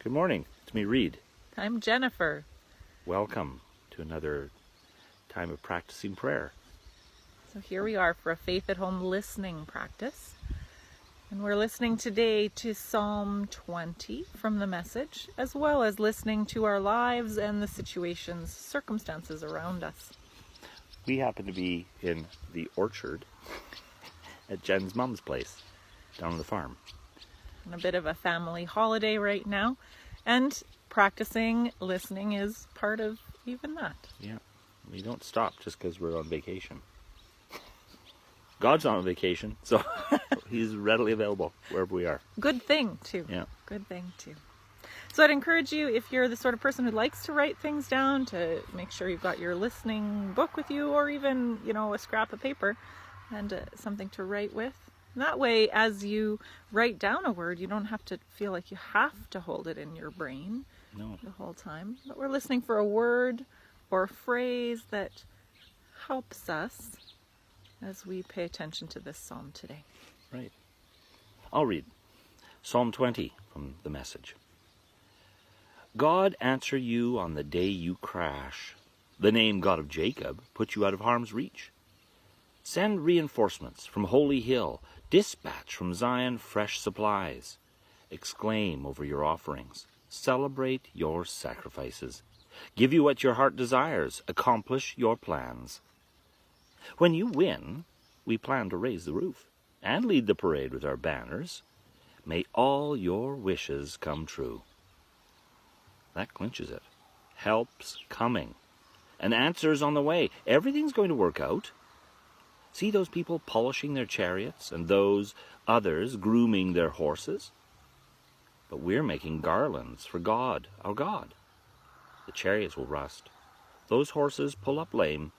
Good morning. It's me, Reed. I'm Jennifer. Welcome to another time of practicing prayer. So here we are for a Faith at Home listening practice. And we're listening today to Psalm 20 from the Message, as well as listening to our lives and the situations, circumstances around us. We happen to be in the orchard at Jen's mom's place down on the farm. On a bit of a family holiday right now. And practicing listening is part of even that. Yeah, we don't stop just because we're on vacation. God's not on vacation, so he's readily available wherever we are. Good thing, too. Yeah. Good thing, too. So I'd encourage you, if you're the sort of person who likes to write things down, to make sure you've got your listening book with you, or even, a scrap of paper and something to write with. That way, as you write down a word, you don't have to feel like you have to hold it in your brain the whole time. But we're listening for a word or a phrase that helps us as we pay attention to this psalm today. Right. I'll read Psalm 20 from the Message. God answer you on the day you crash. The name God of Jacob put you out of harm's reach. Send reinforcements from Holy Hill. Dispatch from Zion fresh supplies. Exclaim over your offerings. Celebrate your sacrifices. Give you what your heart desires. Accomplish your plans. When you win, we plan to raise the roof and lead the parade with our banners. May all your wishes come true. That clinches it. Help's coming. An answer's on the way. Everything's going to work out. See those people polishing their chariots and those others grooming their horses? But we're making garlands for God, our God. The chariots will rust. Those horses pull up lame,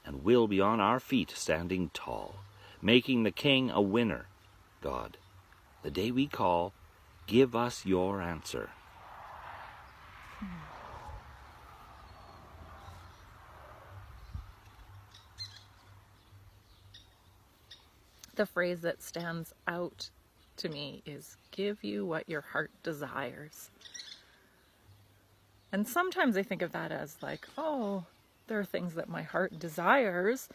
and we'll be on our feet standing tall, making the King a winner. God, the day we call, give us your answer. The phrase that stands out to me is, give you what your heart desires. And sometimes I think of that as like, there are things that my heart desires.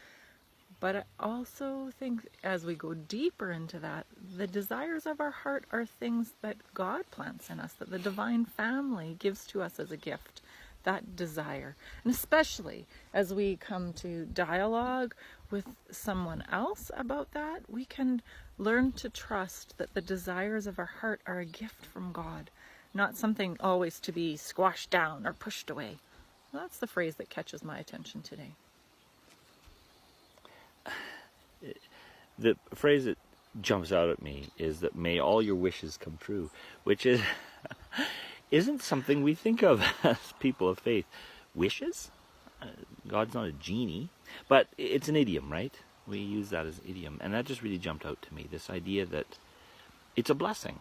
But I also think as we go deeper into that, the desires of our heart are things that God plants in us, that the divine family gives to us as a gift. That desire. And especially as we come to dialogue with someone else about that, we can learn to trust that the desires of our heart are a gift from God, not something always to be squashed down or pushed away. Well, that's the phrase that catches my attention today. The phrase that jumps out at me is that may all your wishes come true, which is isn't something we think of as people of faith. Wishes? God's not a genie, but it's an idiom, right? We use that as idiom, and that just really jumped out to me, this idea that it's a blessing.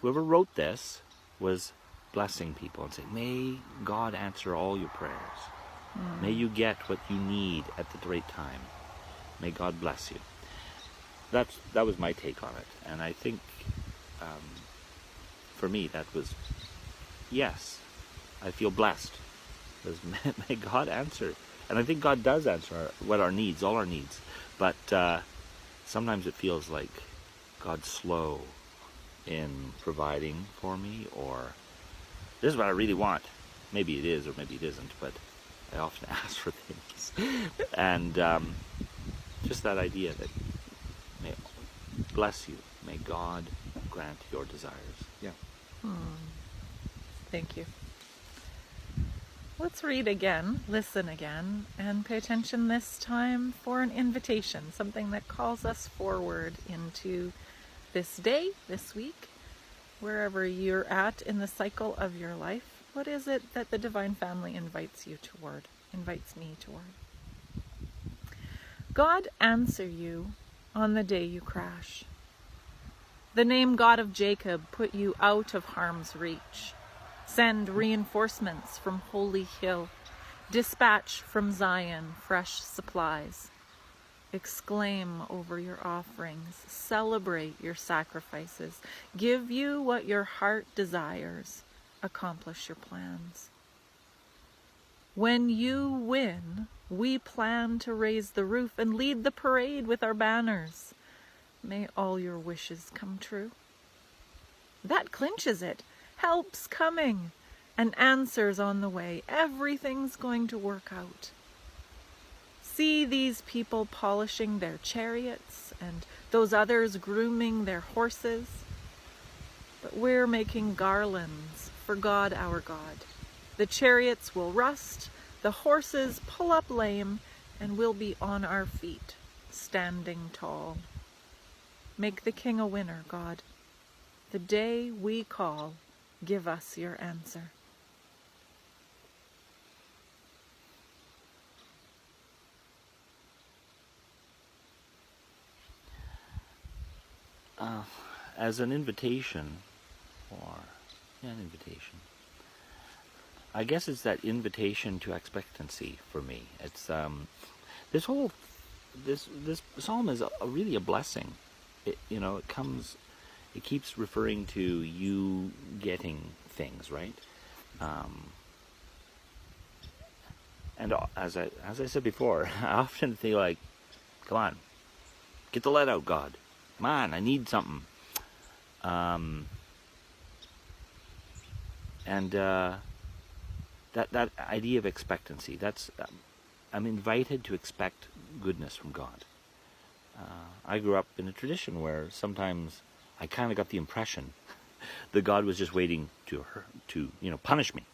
Whoever wrote this was blessing people and saying, may God answer all your prayers. May you get what you need at the right time. May God bless you. That was my take on it, and I think for me that was, yes, I feel blessed. Because may God answer. And I think God does answer all our needs. But sometimes it feels like God's slow in providing for me, or this is what I really want. Maybe it is, or maybe it isn't, but I often ask for things. And just that idea that may bless you. May God grant your desires. Yeah. Thank you. Let's read again, listen again, and pay attention this time for an invitation, something that calls us forward into this day, this week, wherever you're at in the cycle of your life. What is it that the Divine Family invites me toward? God answer you on the day you crash. The name God of Jacob put you out of harm's reach. Send reinforcements from Holy Hill. Dispatch from Zion fresh supplies. exclaim over your offerings, celebrate your sacrifices, give you what your heart desires, accomplish your plans. When you win, we plan to raise the roof and lead the parade with our banners. May all your wishes come true. That clinches it. Help's coming. And answers on the way. Everything's going to work out. See these people polishing their chariots and those others grooming their horses. But we're making garlands for God our God. The chariots will rust, the horses pull up lame, and we'll be on our feet, standing tall. Make the king a winner, God. The day we call, give us your answer. As an invitation, an invitation. I guess it's that invitation to expectancy for me. It's this psalm is really a blessing. It keeps referring to you getting things, right? And as I said before, I often feel like, come on, get the lead out, God. Come on, I need something. That idea of expectancy, that's I'm invited to expect goodness from God. I grew up in a tradition where sometimes I kind of got the impression that God was just waiting to punish me,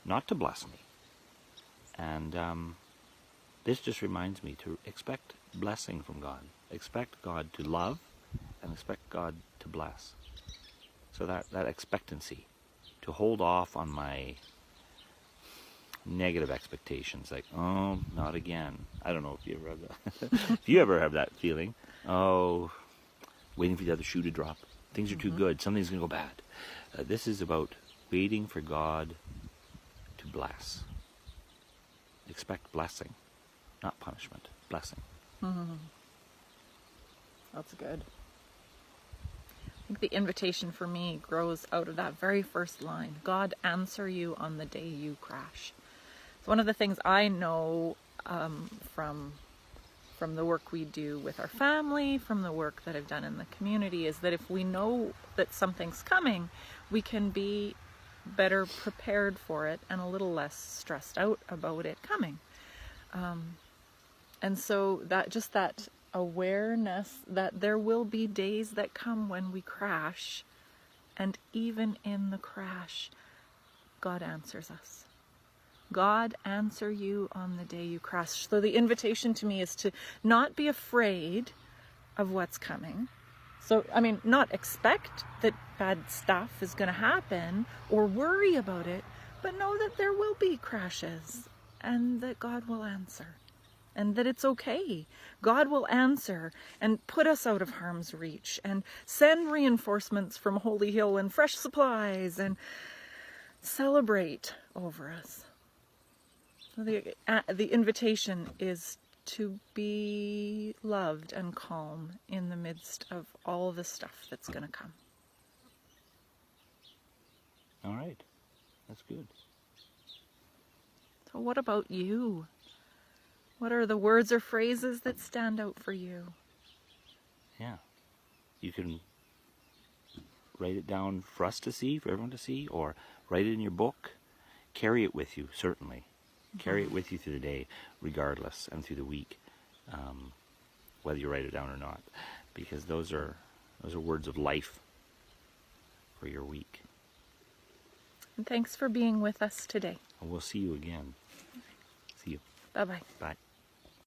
not to bless me. And this just reminds me to expect blessing from God. Expect God to love and expect God to bless. So that expectancy, to hold off on my negative expectations, like, oh, not again. I don't know if you ever have that. If you ever have that feeling, oh, waiting for the other shoe to drop. Things are too good. Something's going to go bad. This is about waiting for God to bless. Expect blessing, not punishment. Blessing. That's good. I think the invitation for me grows out of that very first line. God answer you on the day you crash. It's one of the things I know from the work we do with our family, from the work that I've done in the community, is that if we know that something's coming, we can be better prepared for it and a little less stressed out about it coming. And so that awareness that there will be days that come when we crash, and even in the crash, God answers us. God answer you on the day you crash. So the invitation to me is to not be afraid of what's coming. So, not expect that bad stuff is going to happen or worry about it, but know that there will be crashes and that God will answer. And that it's okay. God will answer and put us out of harm's reach and send reinforcements from Holy Hill and fresh supplies and celebrate over us. So the invitation is to be loved and calm in the midst of all the stuff that's going to come. All right. That's good. So what about you? What are the words or phrases that stand out for you? Yeah. You can write it down for us to see, for everyone to see, or write it in your book. Carry it with you, certainly. Carry it with you through the day, regardless, and through the week, whether you write it down or not, because those are words of life for your week. And thanks for being with us today. And we'll see you again. See you. Bye-bye. Bye.